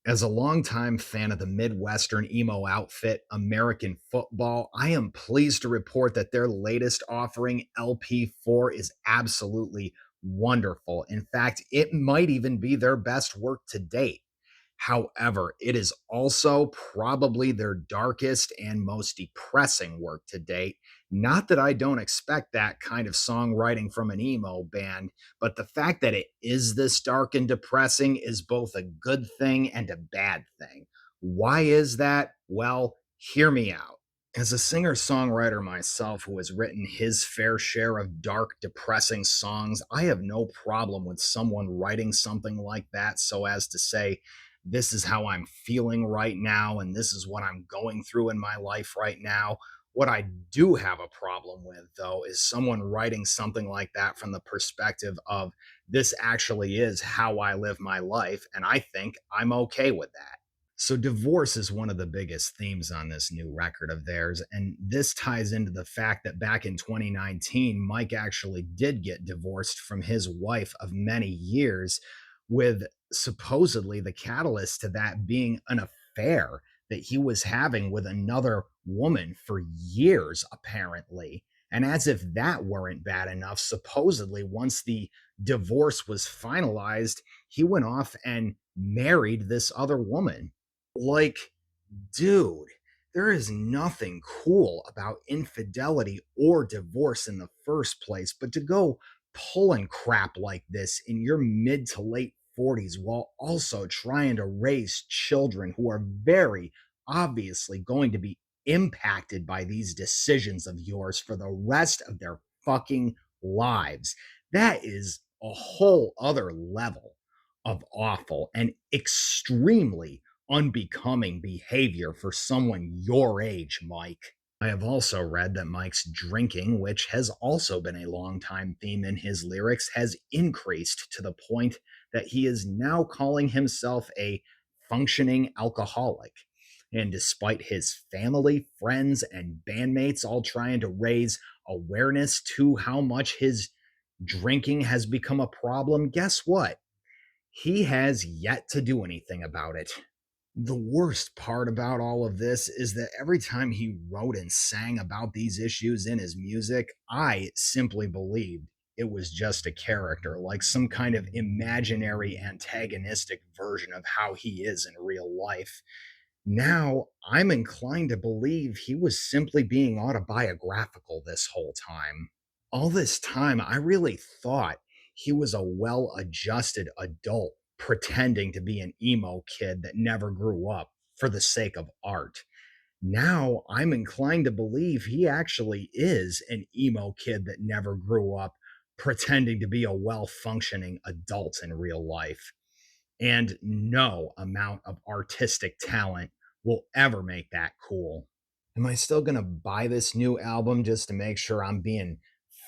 As a longtime fan of the Midwestern emo outfit, American football, I am pleased to report that their latest offering, LP4, is absolutely wonderful. In fact, it might even be their best work to date. However, it is also probably their darkest and most depressing work to date. Not that I don't expect that kind of songwriting from an emo band, but the fact that it is this dark and depressing is both a good thing and a bad thing. Why is that? Well, hear me out. As a singer songwriter myself who has written his fair share of dark, depressing songs, I have no problem with someone writing something like that so as to say, this is how I'm feeling right now, and this is what I'm going through in my life right now. What I do have a problem with, though, is someone writing something like that from the perspective of this actually is how I live my life, and I think I'm okay with that. So, divorce is one of the biggest themes on this new record of theirs. And this ties into the fact that back in 2019, Mike actually did get divorced from his wife of many years, with supposedly the catalyst to that being an affair that he was having with another woman for years, apparently. And as if that weren't bad enough, supposedly, once the divorce was finalized, he went off and married this other woman. Like, dude, there is nothing cool about infidelity or divorce in the first place, but to go pulling crap like this in your mid to late 40s while also trying to raise children who are very obviously going to be impacted by these decisions of yours for the rest of their fucking lives. That is a whole other level of awful and extremely unbecoming behavior for someone your age, Mike. I have also read that Mike's drinking, which has also been a long-time theme in his lyrics, has increased to the point that he is now calling himself a functioning alcoholic. And despite his family, friends, and bandmates all trying to raise awareness to how much his drinking has become a problem, guess what? He has yet to do anything about it. The worst part about all of this is that every time he wrote and sang about these issues in his music, I simply believed it was just a character, like some kind of imaginary antagonistic version of how he is in real life. Now, I'm inclined to believe he was simply being autobiographical this whole time. All this time, I really thought he was a well adjusted adult pretending to be an emo kid that never grew up for the sake of art. Now, I'm inclined to believe he actually is an emo kid that never grew up pretending to be a well functioning adult in real life. And no amount of artistic talent will ever make that cool. Am I still going to buy this new album just to make sure I'm being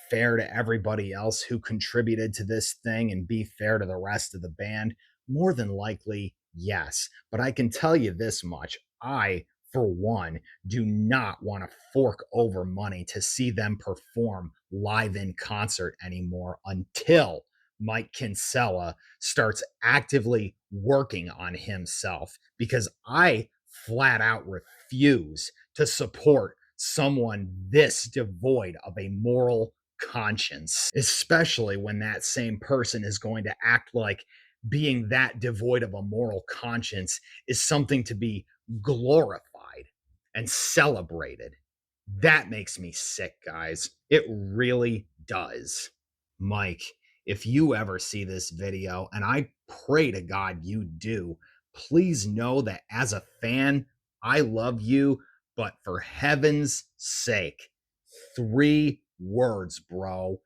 fair to everybody else who contributed to this thing and be fair to the rest of the band? More than likely, yes. But I can tell you this much. I, for one, do not want to fork over money to see them perform live in concert anymore until Mike Kinsella starts actively working on himself, because I flat out refuse to support someone this devoid of a moral conscience, especially when that same person is going to act like being that devoid of a moral conscience is something to be glorified and celebrated. That makes me sick, guys. It really does. Mike, if you ever see this video, and I pray to God you do, please know that as a fan, I love you, but for heaven's sake, 3 words, bro.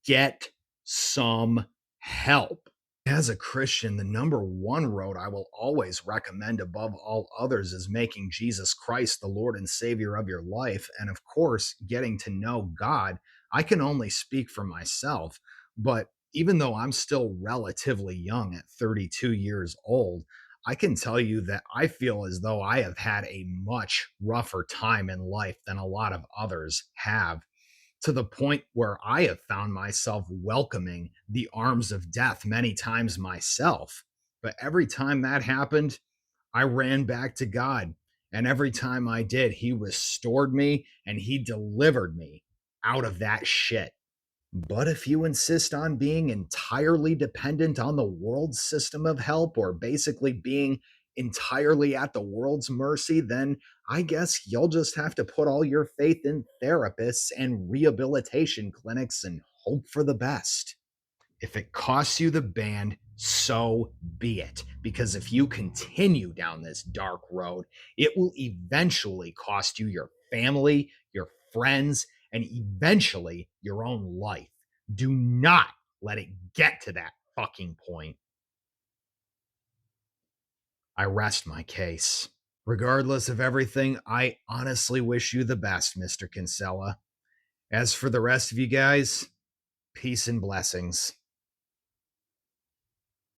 Get some help. As a Christian, the number one road I will always recommend above all others is making Jesus Christ the Lord and Savior of your life. And of course, getting to know God. I can only speak for myself, but even though I'm still relatively young at 32 years old, I can tell you that I feel as though I have had a much rougher time in life than a lot of others have, to the point where I have found myself welcoming the arms of death many times myself. But every time that happened, I ran back to God. And every time I did, He restored me and He delivered me out of that shit. But if you insist on being entirely dependent on the world's system of help, or basically being entirely at the world's mercy, then I guess you'll just have to put all your faith in therapists and rehabilitation clinics and hope for the best. If it costs you the band, so be it. Because if you continue down this dark road, it will eventually cost you your family, your friends, and eventually your own life. Do not let it get to that fucking point. I rest my case. Regardless of everything, I honestly wish you the best, Mr. Kinsella. As for the rest of you guys, peace and blessings.